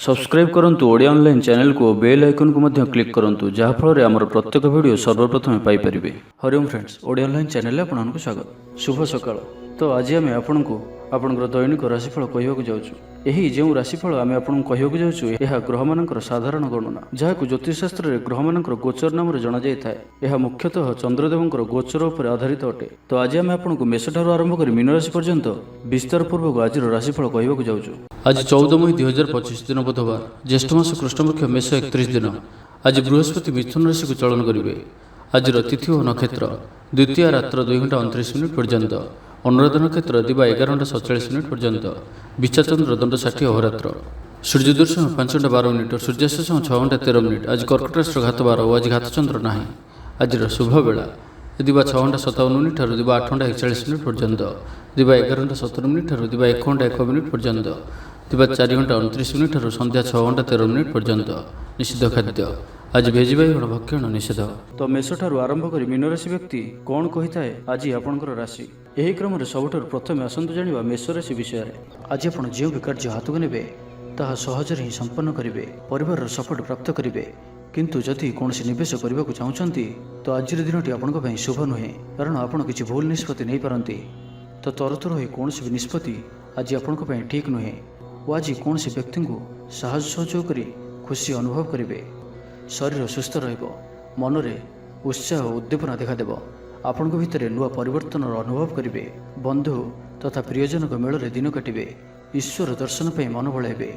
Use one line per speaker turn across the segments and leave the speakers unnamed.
Subscribe करंतु Odia online channel को bell icon को मध्य क्लिक करंतु जहाँ फल आमर प्रत्येक वीडियो सर्वप्रथम Piper. Hariom friends, Odia online channel में आपको स्वागत। शुभ सकाळ। तो आज आम आपको आपंकर दैनिक राशिफल कहवाक जाऊँ। यही जो राशिफल आम आपको कहवाक जाऊँ यह ग्रह मानकर साधारण गणना जहाँ ज्योतिषशास्त्र में ग्रह मानकर गोचर नाम जना जाए। यह मुख्यतः चंद्रदेवंकर गोचर उपर आधारित अटे। तो आज आम आपको मेष ठार आरंभ कर मीन राशि पर्यंत विस्तार पूर्वक आज राशिफल कहवाक जाऊँ। आज 14 मई 2025 दिन बुधवार, ज्येष्ठ मास कृष्णपक्ष मेष 31 दिन। आज बृहस्पति मिथुन राशि को चलन करेंगे। आज तिथि और नक्षत्र द्वितीय रात्र 2 घंटा 29 मिनिट पर्यंत, अनुराधा नक्षत्र दिवा 11 घंटा 47 मिनिट पर्यंत, विचाचंद्र दंड 60 अहोरात्र, सूर्य दर्शन 5 घंटा 12 मिनिट और सूर्यास्त समय 6 घंटा 13 मिनिट। आज कर्कट राशि घात 12 और आज घातचंद्र ना। आज शुभ बेला दिवा 6 घंटा 57 मिनिट और दिवा 8 घंटा 41 मिनिट पर्यंत, दिवा 11 घंटा 17 मिनिट और दिवा 1 घंटा 1 मिनिट पर्यंत, दिवा 4 घंटा 29 मिनिट और संध्या 6 घंटा 13 मिनिट पर्यंत। निषिद्ध खाद्य आज भेज बाइगण भक्षण निषेध। तो मेष ठार आरंभ कर मीन राशि व्यक्ति कौन कही थाए आज आपंकर राशि। यही क्रम में सबुठ प्रथम आसतु जाना मेष राशि विषय। आज आप जो भी कार्य हाथ को ने ताहा सहज ही संपन्न करेंगे, परिवार सपोर्ट प्राप्त करेंगे। किंतु जदि कौन निवेश करने को चाहते तो आज दिनटी आपंप शुभ नुहे, कारण आपड़ किसी भूल निष्पत्ति नहीं पारती। तो तरतुर हो कौन भी निष्पत्ति आज आपंप ठीक नुहे। और आज कौन व्यक्ति को साहस सहयोग कर खुशी अनुभव करेंगे। शरीर सुस्थ मन में उत्साह और उद्दीपना देखादेव। आपण भितर नुआ परिवर्तन अनुभव करेंगे। बंधु तथा प्रियजन मेल में दिन काटे। ईश्वर दर्शन पर मन बढ़ाइबे।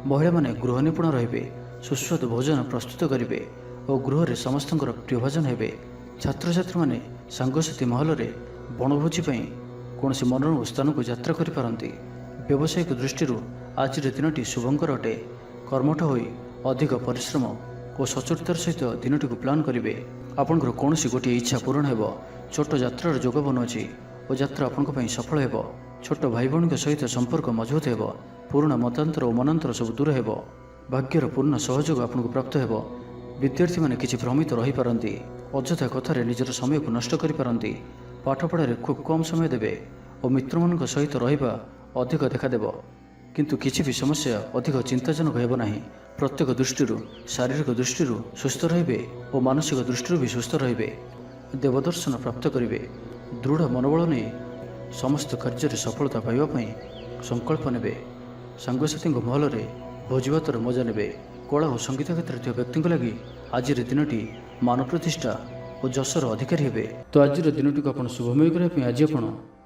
महिला माने गृह निपुण रे। सुस्वाद भोजन प्रस्तुत करेंगे और गृह में समस्त प्रियभाजन हे। छात्र छात्री मैंने सांगसाथी महल में बनभोजी कौन मनोरम स्थान को यात्रा करें। व्यावसायिक दृष्टि आज दिनटी शुभंकर अटे। कर्मठ हो अधिक परिश्रम और सचोटतार सहित दिनटी को प्लान करेंगे। आपंकर कौन गोटे इच्छा पूरण हो। छोट यात्रार जोग बनुची और यात्रा आपण सफल हो। छोट भाई भाई सहित संपर्क मजबूत हो। पुराणा मतांतर और मनांतर सब दूर हो। भाग्यर पूर्ण सहयोग आपको प्राप्त हो। विद्यार्थी मैंने किसी भ्रमित रही पारती। अଯଥା कथार निजर समय को नष्ट करें। पाठपढ़ार खूब कम समय देवे और मित्र मान सहित रहा अधिक देखादेव। किंतु किसी भी समस्या अधिक चिंताजनक हेब नहीं। प्रत्येक दृष्टि शारीरिक दृष्टि सुस्थ रे और मानसिक दृष्टि भी सुस्थ रे। देवदर्शन प्राप्त करेंगे। दृढ़ मनोबल नहीं समस्त कार्य सफलता पाइबापी संकल्प ने। सांगसाथी महल में भोजभातर मजा ने। कला और संगीत क्षेत्र व्यक्ति लगी आज दिनटी मान प्रतिष्ठा और जशर अधिकारी हे। तो आज दिनटी को आप शुभमय करने आज आप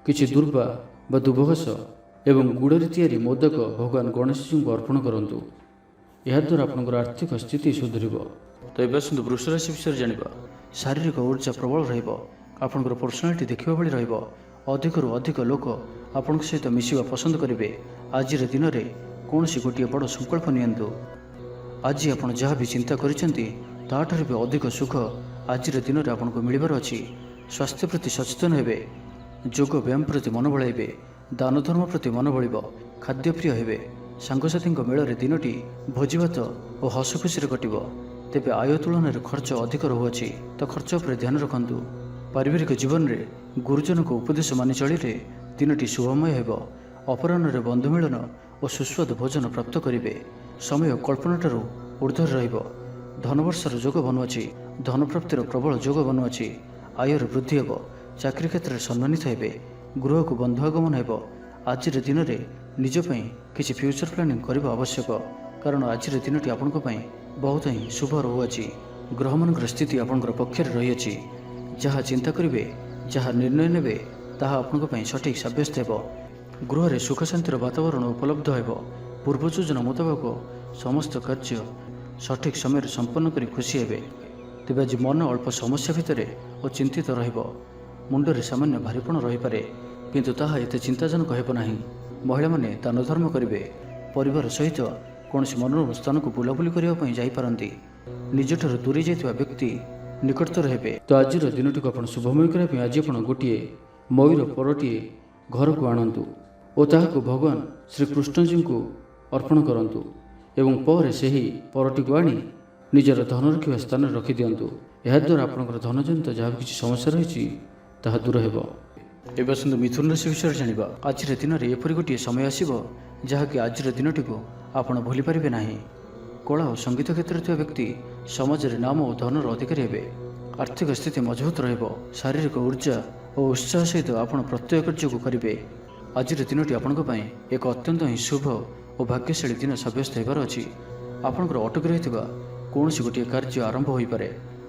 किसी दुर्वा व दुबघास एवं गुड़े तैयारी मोदक भगवान गणेश जी को अर्पण करूँ। याद्वारा आपंकर आर्थिक स्थिति सुधर। तो ये आसतु वृष राशि विषय जाना। शारीरिक ऊर्जा प्रबल रहा। पर्सनालीटी देखा भाई रहा। अधिकरू अधिक लोक आपण सहित मिसवा पसंद करेंगे। आज दिन में कौन गोटे बड़ संकल्प नियंतु। आज आप जहाँ भी चिंता कर अधिक सुख आज दिन में आपको मिलबार अच्छी। स्वास्थ्य प्रति सचेतन हे। जोग व्यायाम प्रति मन बढ़ाइबे। दान धर्म प्रति मन बढ़। खाद्यप्रिय हे। सांगसाथी मेल में दिनटी भोजीभात और हस खुशी कटिब। तेबे आय तुलन में खर्च अधिक रहुअछि, तो खर्च पर ध्यान रखु। पारिवारिक जीवन में गुरुजन को उपदेश मानि चलिले दिनटी शुभमय हेब। अपराह्न में बंधु मिलन और सुस्वाद भोजन प्राप्त करेंगे। समय कल्पनाठार ऊर्धर रहिब। धनवर्षार जोग बनुअछि। धन प्राप्तिर प्रबल जोग बनुअछि। आयर वृद्धि हेब। चाकरी क्षेत्र में सम्मानित हेबे। गृह को बंधु आगमन हेब। आज दिन में निजपाई किसी फ्यूचर प्लानिंग करने आवश्यक, कारण आज दिनटी आपण बहुत ही शुभ रहुअछि। ग्रह मान स्थिति आपंकर पक्षर रही। जहाँ चिंता करेंगे, जहाँ निर्णय ने ताहा आपण सठिक सब्यस्त हो। गृह में सुख शांतिर वातावरण उपलब्ध हो। पूर्व योजना मुताबक समस्त कार्य सठिक समय संपन्न कर खुशी हे। तेज आज मन अल्प समस्या भितर और चिंतित रुंडे सामान्य भारीपण रही पारे, किंतु ताहा एते चिंताजनक हेब नाही। महिला माने दान धर्म करेंगे। परिवार सहित कौन मनोरम स्थान को बुलाबुली करने जापारती। निजठार दूरी जाइथिबा व्यक्ति निकटतर हेबे। तो आज दिनटी को आप शुभमय करने आज आप गोटे मयूर परटे घर को आणतु और ताहाको भगवान श्रीकृष्ण को अर्पण करंतु एवं पर से ही परटी को आनी निजर धन रखा स्थान रखी दिंतु। याद्वारा आपंकर धनजनित जहाँ किसी समस्या रही दूर हेब। ଏବେ ଆସନ୍ତୁ ମିଥୁନ ରାଶି ବିଷୟରେ ଜାଣିବା। ଆଜିର ଦିନରେ ଏପରି ଗୋଟିଏ ସମୟ ଆସିବ ଯାହାକି ଆଜିର ଦିନଟିକୁ ଆପଣ ଭୁଲି ପାରିବେ ନାହିଁ। କଳା ଓ ସଙ୍ଗୀତ କ୍ଷେତ୍ରରେ ଥିବା ବ୍ୟକ୍ତି ସମାଜରେ ନାମ ଓ ଧନର ଅଧିକାରୀ ହେବେ। ଆର୍ଥିକ ସ୍ଥିତି ମଜବୁତ ରହିବ। ଶାରୀରିକ ଉର୍ଜା ଓ ଉତ୍ସାହ ସହିତ ଆପଣ ପ୍ରତ୍ୟେକ କାର୍ଯ୍ୟକୁ କରିବେ। ଆଜିର ଦିନଟି ଆପଣଙ୍କ ପାଇଁ ଏକ ଅତ୍ୟନ୍ତ ହିଁ ଶୁଭ ଓ ଭାଗ୍ୟଶାଳୀ ଦିନ ସାବ୍ୟସ୍ତ ହେବାର ଅଛି। ଆପଣଙ୍କର ଅଟକି ରହିଥିବା କୌଣସି ଗୋଟିଏ କାର୍ଯ୍ୟ ଆରମ୍ଭ ହୋଇପାରେ।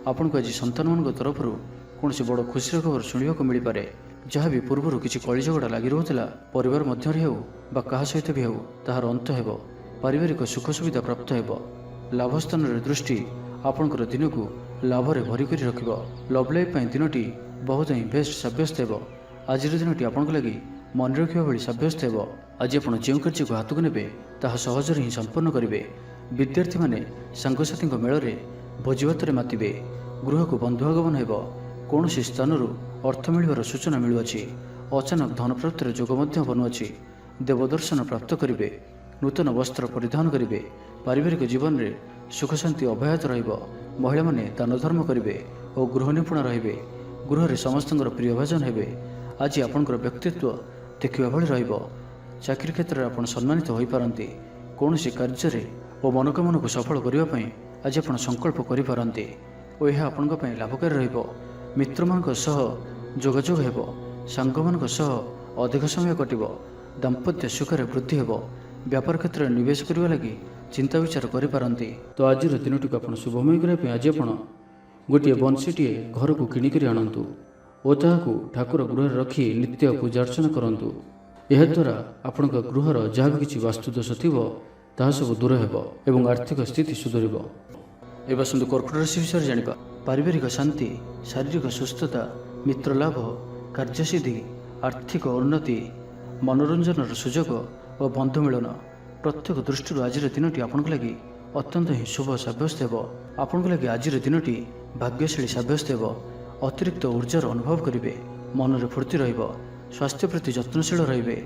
ଆପଣଙ୍କୁ ଆଜି ସନ୍ତାନମାନଙ୍କ ତରଫରୁ କୌଣସି ବଡ଼ ଖୁସିର ଖବର ଶୁଣିବାକୁ ମିଳିପାରେ। ଯାହା ବି ପୂର୍ବରୁ କିଛି କଳିଝଗଡ଼ା ଲାଗି ରହୁଥିଲା, ପରିବାର ମଧ୍ୟରେ ହେଉ ବା କାହା ସହିତ ବି ହେଉ, ତାହାର ଅନ୍ତ ହେବ। ପାରିବାରିକ ସୁଖ ସୁବିଧା ପ୍ରାପ୍ତ ହେବ। ଲାଭ ସ୍ଥାନରେ ଦୃଷ୍ଟି ଆପଣଙ୍କର ଦିନକୁ ଲାଭରେ ଭରି କରି ରଖିବ। ଲଭ୍ ଲାଇଫ୍ ପାଇଁ ଦିନଟି ବହୁତ ହିଁ ବେଷ୍ଟ ସାବ୍ୟସ୍ତ ହେବ। ଆଜିର ଦିନଟି ଆପଣଙ୍କ ଲାଗି ମନେ ରଖିବା ଭଳି ସାବ୍ୟସ୍ତ ହେବ। ଆଜି ଆପଣ ଯେଉଁ କାର୍ଯ୍ୟକୁ ହାତକୁ ନେବେ ତାହା ସହଜରେ ହିଁ ସମ୍ପନ୍ନ କରିବେ। ବିଦ୍ୟାର୍ଥୀମାନେ ସାଙ୍ଗସାଥୀଙ୍କ ମେଳରେ ଭୋଜିଭାତରେ ମାତିବେ। ଗୃହକୁ ବନ୍ଧୁ ଆଗମନ ହେବ। କୌଣସି ସ୍ଥାନରୁ ଅର୍ଥ ମିଳିବାର ସୂଚନା ମିଳୁଅଛି। ଅଚାନକ ଧନପ୍ରାପ୍ତିର ଯୋଗ ମଧ୍ୟ ବନୁଅଛି। ଦେବଦର୍ଶନ ପ୍ରାପ୍ତ କରିବେ। ନୂତନ ବସ୍ତ୍ର ପରିଧାନ କରିବେ। ପାରିବାରିକ ଜୀବନରେ ସୁଖ ଶାନ୍ତି ଅବ୍ୟାହତ ରହିବ। ମହିଳାମାନେ ଦାନ ଧର୍ମ କରିବେ ଓ ଗୃହ ନିପୁଣ ରହିବେ। ଗୃହରେ ସମସ୍ତଙ୍କର ପ୍ରିୟ ଭାଜନ ହେବେ। ଆଜି ଆପଣଙ୍କର ବ୍ୟକ୍ତିତ୍ୱ ଦେଖିବା ଭଳି ରହିବ। ଚାକିରି କ୍ଷେତ୍ରରେ ଆପଣ ସମ୍ମାନିତ ହୋଇପାରନ୍ତି। କୌଣସି କାର୍ଯ୍ୟରେ ଓ ମନୋକାମନାକୁ ସଫଳ କରିବା ପାଇଁ ଆଜି ଆପଣ ସଂକଳ୍ପ କରିପାରନ୍ତି ଓ ଏହା ଆପଣଙ୍କ ପାଇଁ ଲାଭକାରୀ ରହିବ। ମିତ୍ରମାନଙ୍କ ସହ ଯୋଗାଯୋଗ ହେବ। ସାଙ୍ଗମାନଙ୍କ ସହ ଅଧିକ ସମୟ କଟିବ। ଦାମ୍ପତ୍ୟ ସୁଖରେ ବୃଦ୍ଧି ହେବ। ବ୍ୟାପାର କ୍ଷେତ୍ରରେ ନିବେଶ କରିବା ଲାଗି ଚିନ୍ତା ବିଚାର କରିପାରନ୍ତି। ତ ଆଜିର ଦିନଟିକୁ ଆପଣ ଶୁଭମୟ କରିବା ପାଇଁ ଆଜି ଆପଣ ଗୋଟିଏ ବଂଶୀଟିଏ ଘରକୁ କିଣିକରି ଆଣନ୍ତୁ ଓ ତାହାକୁ ଠାକୁର ଗୃହରେ ରଖି ନିତ୍ୟ ପୂଜା ଅର୍ଚ୍ଚନା କରନ୍ତୁ। ଏହାଦ୍ୱାରା ଆପଣଙ୍କ ଗୃହର ଯାହା ବି କିଛି ବାସ୍ତୁଦୋଷ ଥିବ ତାହା ସବୁ ଦୂର ହେବ ଏବଂ ଆର୍ଥିକ ସ୍ଥିତି ସୁଧରିବ। ଏବେ ଆସନ୍ତୁ କର୍କଟ ରାଶି ବିଷୟରେ ଜାଣିବା। ପାରିବାରିକ ଶାନ୍ତି, ଶାରୀରିକ ସୁସ୍ଥତା, ମିତ୍ର ଲାଭ, କାର୍ଯ୍ୟସିଦ୍ଧି, ଆର୍ଥିକ ଉନ୍ନତି, ମନୋରଞ୍ଜନର ସୁଯୋଗ ଓ ବନ୍ଧୁ ମିଳନ ପ୍ରତ୍ୟେକ ଦୃଷ୍ଟିରୁ ଆଜିର ଦିନଟି ଆପଣଙ୍କ ଲାଗି ଅତ୍ୟନ୍ତ ହିଁ ଶୁଭ ସାବ୍ୟସ୍ତ ହେବ। ଆପଣଙ୍କ ଲାଗି ଆଜିର ଦିନଟି ଭାଗ୍ୟଶାଳୀ ସାବ୍ୟସ୍ତ ହେବ। ଅତିରିକ୍ତ ଉର୍ଜାର ଅନୁଭବ କରିବେ। ମନରେ ଫୁର୍ତ୍ତି ରହିବ। ସ୍ୱାସ୍ଥ୍ୟ ପ୍ରତି ଯତ୍ନଶୀଳ ରହିବେ।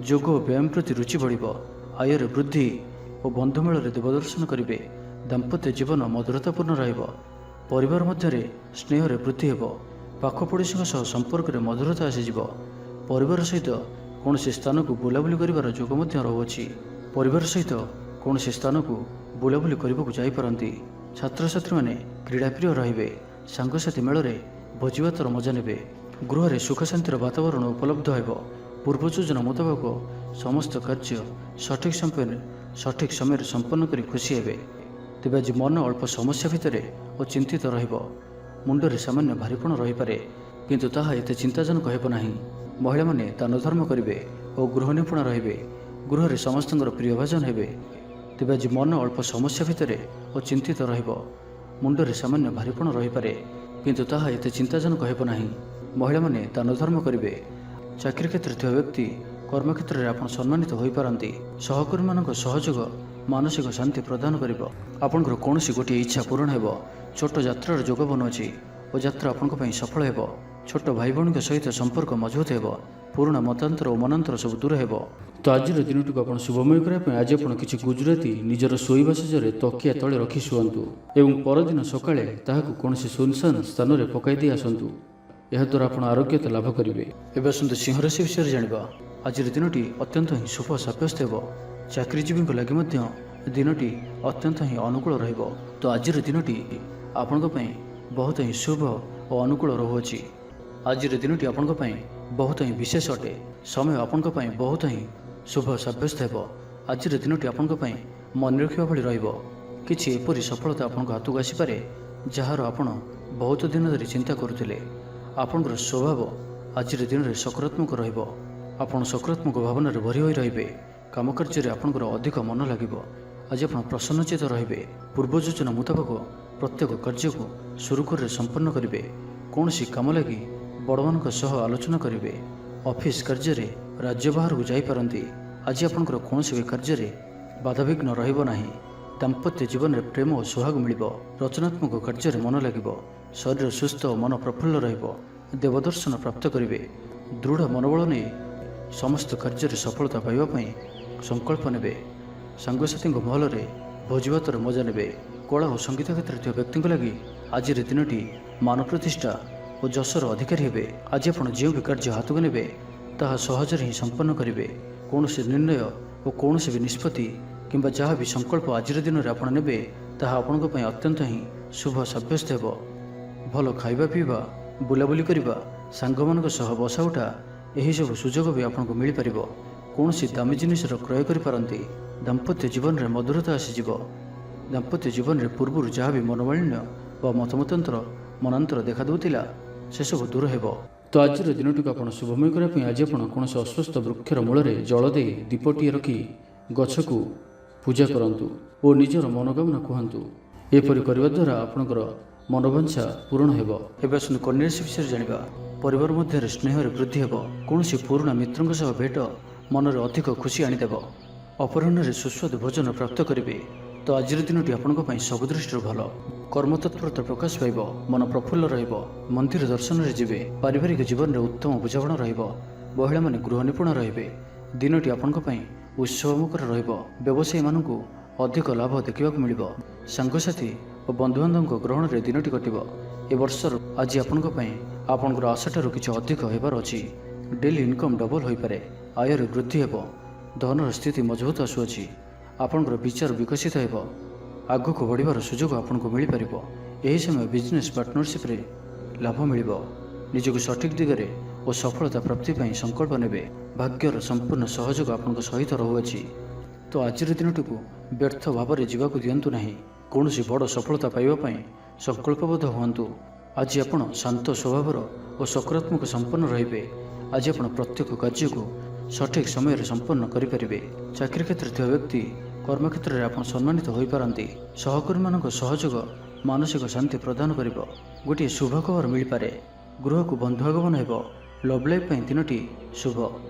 ଯୋଗ ଓ ବ୍ୟାୟାମ ପ୍ରତି ରୁଚି ବଢ଼ିବ। ଆୟରେ ବୃଦ୍ଧି ଓ ବନ୍ଧୁମେଳରେ ଦେବଦର୍ଶନ କରିବେ। ଦାମ୍ପତ୍ୟ ଜୀବନ ମଧୁରତାପୂର୍ଣ୍ଣ ରହିବ। ପରିବାର ମଧ୍ୟରେ ସ୍ନେହରେ ବୃଦ୍ଧି ହେବ। ପାଖ ପଡ଼ୋଶୀଙ୍କ ସହ ସମ୍ପର୍କରେ ମଧୁରତା ଆସିଯିବ। ପରିବାର ସହିତ କୌଣସି ସ୍ଥାନକୁ ବୁଲାବୁଲି କରିବାର ଯୋଗ ମଧ୍ୟ ରହୁଅଛି। ପରିବାର ସହିତ କୌଣସି ସ୍ଥାନକୁ ବୁଲାବୁଲି କରିବାକୁ ଯାଇପାରନ୍ତି। ଛାତ୍ରଛାତ୍ରୀମାନେ କ୍ରୀଡ଼ାପ୍ରିୟ ରହିବେ। ସାଙ୍ଗସାଥୀ ମେଳରେ ଭୋଜିଭାତର ମଜା ନେବେ। ଗୃହରେ ସୁଖ ଶାନ୍ତିର ବାତାବରଣ ଉପଲବ୍ଧ ହେବ। ପୂର୍ବ ଯୋଜନା ମୁତାବକ ସମସ୍ତ କାର୍ଯ୍ୟ ସଠିକ୍ ସମୟରେ ସମ୍ପନ୍ନ କରି ଖୁସି ହେବେ। ତେବେ ଆଜି ମନ ଅଳ୍ପ ସମସ୍ୟା ଭିତରେ ଓ ଚିନ୍ତିତ ରହିବ। ମୁଣ୍ଡରେ ସାମାନ୍ୟ ଭାରିପଣ ରହିପାରେ, କିନ୍ତୁ ତାହା ଏତେ ଚିନ୍ତାଜନକ ହେବ ନାହିଁ। ମହିଳାମାନେ ଦାନ ଧର୍ମ କରିବେ ଓ ଗୃହ ନିପୁଣ ରହିବେ। ଗୃହରେ ସମସ୍ତଙ୍କର ପ୍ରିୟ ଭାଜନ ହେବେ। ତେବେ ଆଜି ମନ ଅଳ୍ପ ସମସ୍ୟା ଭିତରେ ଓ ଚିନ୍ତିତ ରହିବ। ମୁଣ୍ଡରେ ସାମାନ୍ୟ ଭାରିପଣ ରହିପାରେ, କିନ୍ତୁ ତାହା ଏତେ ଚିନ୍ତାଜନକ ହେବ ନାହିଁ। ମହିଳାମାନେ ଦାନ ଧର୍ମ କରିବେ। ଚାକିରି କ୍ଷେତ୍ରରେ ଥିବା ବ୍ୟକ୍ତି କର୍ମକ୍ଷେତ୍ରରେ ଆପଣ ସମ୍ମାନିତ ହୋଇପାରନ୍ତି। ସହକର୍ମୀମାନଙ୍କ ସହଯୋଗ ମାନସିକ ଶାନ୍ତି ପ୍ରଦାନ କରିବ। ଆପଣଙ୍କର କୌଣସି ଗୋଟିଏ ଇଚ୍ଛା ପୂରଣ ହେବ। ଛୋଟ ଯାତ୍ରାର ଯୋଗ ବନୁଅଛି ଓ ଯାତ୍ରା ଆପଣଙ୍କ ପାଇଁ ସଫଳ ହେବ। ଛୋଟ ଭାଇ ଭଉଣୀଙ୍କ ସହିତ ସମ୍ପର୍କ ମଜବୁତ ହେବ। ପୁରୁଣା ମତାନ୍ତର ଓ ମନାନ୍ତର ସବୁ ଦୂର ହେବ। ତ ଆଜିର ଦିନଟିକୁ ଆପଣ ଶୁଭମୟ କରିବା ପାଇଁ ଆଜି ଆପଣ କିଛି ଗୁଜୁରାତି ନିଜର ଶୋଇବା ଶେଷରେ ତକିଆ ତଳେ ରଖି ଶୁଅନ୍ତୁ ଏବଂ ପରଦିନ ସକାଳେ ତାହାକୁ କୌଣସି ସୁନସାନ ସ୍ଥାନରେ ପକାଇ ଦେଇ ଆସନ୍ତୁ। ଏହାଦ୍ୱାରା ଆପଣ ଆରୋଗ୍ୟତା ଲାଭ କରିବେ। ଏବେ ଆସନ୍ତୁ ସିଂହ ରାଶି ବିଷୟରେ ଜାଣିବା। ଆଜିର ଦିନଟି ଅତ୍ୟନ୍ତ ହିଁ ଶୁଭ ସାବ୍ୟସ୍ତ ହେବ। ଚାକିରିଜୀବୀଙ୍କ ଲାଗି ମଧ୍ୟ ଦିନଟି ଅତ୍ୟନ୍ତ ହିଁ ଅନୁକୂଳ ରହିବ। ତ ଆଜିର ଦିନଟି ଆପଣଙ୍କ ପାଇଁ ବହୁତ ହିଁ ଶୁଭ ଓ ଅନୁକୂଳ ରହୁଅଛି। ଆଜିର ଦିନଟି ଆପଣଙ୍କ ପାଇଁ ବହୁତ ହିଁ ବିଶେଷ ଅଟେ। ସମୟ ଆପଣଙ୍କ ପାଇଁ ବହୁତ ହିଁ ଶୁଭ ସାବ୍ୟସ୍ତ ହେବ। ଆଜିର ଦିନଟି ଆପଣଙ୍କ ପାଇଁ ମନେ ରଖିବା ଭଳି ରହିବ। କିଛି ଏପରି ସଫଳତା ଆପଣଙ୍କ ହାତକୁ ଆସିପାରେ ଯାହାର ଆପଣ ବହୁତ ଦିନ ଧରି ଚିନ୍ତା କରୁଥିଲେ। ଆପଣଙ୍କର ସ୍ୱଭାବ ଆଜିର ଦିନରେ ସକାରାତ୍ମକ ରହିବ। ଆପଣ ସକାରାତ୍ମକ ଭାବନାରେ ଭରି ହୋଇ ରହିବେ। କାମ କାର୍ଯ୍ୟରେ ଆପଣଙ୍କର ଅଧିକ ମନ ଲାଗିବ। ଆଜି ଆପଣ ପ୍ରସନ୍ନଚିତ ରହିବେ। ପୂର୍ବ ଯୋଜନା ମୁତାବକ ପ୍ରତ୍ୟେକ କାର୍ଯ୍ୟକୁ ସୁରୁଖୁରୁରେ ସମ୍ପନ୍ନ କରିବେ। କୌଣସି କାମ ଲାଗି ବଡ଼ମାନଙ୍କ ସହ ଆଲୋଚନା କରିବେ। ଅଫିସ କାର୍ଯ୍ୟରେ ରାଜ୍ୟ ବାହାରକୁ ଯାଇପାରନ୍ତି। ଆଜି ଆପଣଙ୍କର କୌଣସି ବି କାର୍ଯ୍ୟରେ ବାଧାବିଘ୍ନ ରହିବ ନାହିଁ। ଦାମ୍ପତ୍ୟ ଜୀବନରେ ପ୍ରେମ ଓ ସୁହାଗ ମିଳିବ। ରଚନାତ୍ମକ କାର୍ଯ୍ୟରେ ମନ ଲାଗିବ। ଶରୀର ସୁସ୍ଥ ଓ ମନ ପ୍ରଫୁଲ୍ଲ ରହିବ। ଦେବଦର୍ଶନ ପ୍ରାପ୍ତ କରିବେ। ଦୃଢ଼ ମନୋବଳ ନେଇ ସମସ୍ତ କାର୍ଯ୍ୟରେ ସଫଳତା ପାଇବା ପାଇଁ ସଂକଳ୍ପ ନେବେ। ସାଙ୍ଗସାଥୀଙ୍କ ମହଲରେ ଭୋଜିଭାତର ମଜା ନେବେ। କଳା ଓ ସଙ୍ଗୀତ କ୍ଷେତ୍ରରେ ଥିବା ବ୍ୟକ୍ତିଙ୍କ ଲାଗି ଆଜିର ଦିନଟି ମାନ ପ୍ରତିଷ୍ଠା ଓ ଯଶର ଅଧିକାରୀ ହେବେ। ଆଜି ଆପଣ ଯେଉଁ ବି କାର୍ଯ୍ୟ ହାତକୁ ନେବେ ତାହା ସହଜରେ ହିଁ ସମ୍ପନ୍ନ କରିବେ। କୌଣସି ନିର୍ଣ୍ଣୟ ଓ କୌଣସି ବି ନିଷ୍ପତ୍ତି କିମ୍ବା ଯାହା ବି ସଂକଳ୍ପ ଆଜିର ଦିନରେ ଆପଣ ନେବେ ତାହା ଆପଣଙ୍କ ପାଇଁ ଅତ୍ୟନ୍ତ ହିଁ ଶୁଭ ସାବ୍ୟସ୍ତ ହେବ। ଭଲ ଖାଇବା ପିଇବା, ବୁଲାବୁଲି କରିବା, ସାଙ୍ଗମାନଙ୍କ ସହ ବସା ଉଠା ଏହିସବୁ ସୁଯୋଗ ବି ଆପଣଙ୍କୁ ମିଳିପାରିବ। କୌଣସି ଦାମୀ ଜିନିଷର କ୍ରୟ କରିପାରନ୍ତି। ଦାମ୍ପତ୍ୟ ଜୀବନରେ ମଧୁରତା ଆସିଯିବ। ଦାମ୍ପତ୍ୟ ଜୀବନରେ ପୂର୍ବରୁ ଯାହା ବି ମନୋମାଳିନ୍ୟ ବା ମନାନ୍ତର ଦେଖାଦେଉଥିଲା ସେସବୁ ଦୂର ହେବ। ତ ଆଜିର ଦିନଟିକୁ ଆପଣ ଶୁଭମୟ କରିବା ପାଇଁ ଆଜି ଆପଣ କୌଣସି ଅସ୍ୱସ୍ଥ ବୃକ୍ଷର ମୂଳରେ ଜଳ ଦେଇ ଦୀପଟିଏ ରଖି ଗଛକୁ ପୂଜା କରନ୍ତୁ ଓ ନିଜର ମନୋକାମନା କୁହନ୍ତୁ। ଏପରି କରିବା ଦ୍ୱାରା ଆପଣଙ୍କର ମନୋବାଞ୍ଛା ପୂରଣ ହେବ। ଏବେ ଆସନ୍ତୁ କନ୍ୟା ରାଶି ବିଷୟରେ ଜାଣିବା। ପରିବାର ମଧ୍ୟରେ ସ୍ନେହରେ ବୃଦ୍ଧି ହେବ। କୌଣସି ପୁରୁଣା ମିତ୍ରଙ୍କ ସହ ଭେଟ ମନରେ ଅଧିକ ଖୁସି ଆଣିଦେବ। ଅପରାହ୍ନରେ ସୁସ୍ୱାଦୁ ଭୋଜନ ପ୍ରାପ୍ତ କରିବେ। ତ ଆଜିର ଦିନଟି ଆପଣଙ୍କ ପାଇଁ ସବୁ ଦୃଷ୍ଟିରୁ ଭଲ। କର୍ମତତ୍ପରତା ପ୍ରକାଶ ପାଇବ। ମନ ପ୍ରଫୁଲ୍ଲ ରହିବ। ମନ୍ଦିର ଦର୍ଶନରେ ଯିବେ। ପାରିବାରିକ ଜୀବନରେ ଉତ୍ତମ ବୁଝାମଣା ରହିବ। ମହିଳାମାନେ ଗୃହ ନିପୁଣ ରହିବେ। ଦିନଟି ଆପଣଙ୍କ ପାଇଁ ଉତ୍ସବମୁଖର ରହିବ। ବ୍ୟବସାୟୀମାନଙ୍କୁ ଅଧିକ ଲାଭ ଦେଖିବାକୁ ମିଳିବ। ସାଙ୍ଗସାଥି ଓ ବନ୍ଧୁବାନ୍ଧବଙ୍କ ଗ୍ରହଣରେ ଦିନଟି କଟିବ। ଏ ବର୍ଷର ଆଜି ଆପଣଙ୍କ ପାଇଁ ଆପଣଙ୍କର ଆଶାଠାରୁ କିଛି ଅଧିକ ହେବାର ଅଛି। ଡେଲି ଇନକମ୍ ଡବଲ ହୋଇପାରେ। ଆୟରେ ବୃଦ୍ଧି ହେବ। ଧନର ସ୍ଥିତି ମଜବୁତ ଆସୁଅଛି। ଆପଣଙ୍କର ବିଚାର ବିକଶିତ ହେବ। ଆଗକୁ ବଢ଼ିବାର ସୁଯୋଗ ଆପଣଙ୍କୁ ମିଳିପାରିବ। ଏହି ସମୟ ବିଜନେସ୍ ପାର୍ଟନରସିପ୍ରେ ଲାଭ ମିଳିବ। ନିଜକୁ ସଠିକ୍ ଦିଗରେ ଓ ସଫଳତା ପ୍ରାପ୍ତି ପାଇଁ ସଂକଳ୍ପ ନେବେ। ଭାଗ୍ୟର ସମ୍ପୂର୍ଣ୍ଣ ସହଯୋଗ ଆପଣଙ୍କ ସହିତ ରହୁଅଛି। ତ ଆଜିର ଦିନଟିକୁ ବ୍ୟର୍ଥ ଭାବରେ ଯିବାକୁ ଦିଅନ୍ତୁ ନାହିଁ। କୌଣସି ବଡ଼ ସଫଳତା ପାଇବା ପାଇଁ ସଂକଳ୍ପବଦ୍ଧ ହୁଅନ୍ତୁ। ଆଜି ଆପଣ ଶାନ୍ତ ସ୍ୱଭାବର ଓ ସକାରାତ୍ମକ ସମ୍ପନ୍ନ ରହିବେ। ଆଜି ଆପଣ ପ୍ରତ୍ୟେକ କାର୍ଯ୍ୟକୁ ସଠିକ୍ ସମୟରେ ସମ୍ପନ୍ନ କରିପାରିବେ। ଚାକିରି କ୍ଷେତ୍ରରେ ଥିବା ବ୍ୟକ୍ତି କର୍ମକ୍ଷେତ୍ରରେ ଆପଣ ସମ୍ମାନିତ ହୋଇପାରନ୍ତି। ସହକର୍ମୀମାନଙ୍କ ସହଯୋଗ ମାନସିକ ଶାନ୍ତି ପ୍ରଦାନ କରିବ। ଗୋଟିଏ ଶୁଭ ଖବର ମିଳିପାରେ। ଗୃହକୁ ବନ୍ଧୁ ଆଗମନ ହେବ। ଲଭ୍ ଲାଇଫ୍ ପାଇଁ ଦିନଟି ଶୁଭ।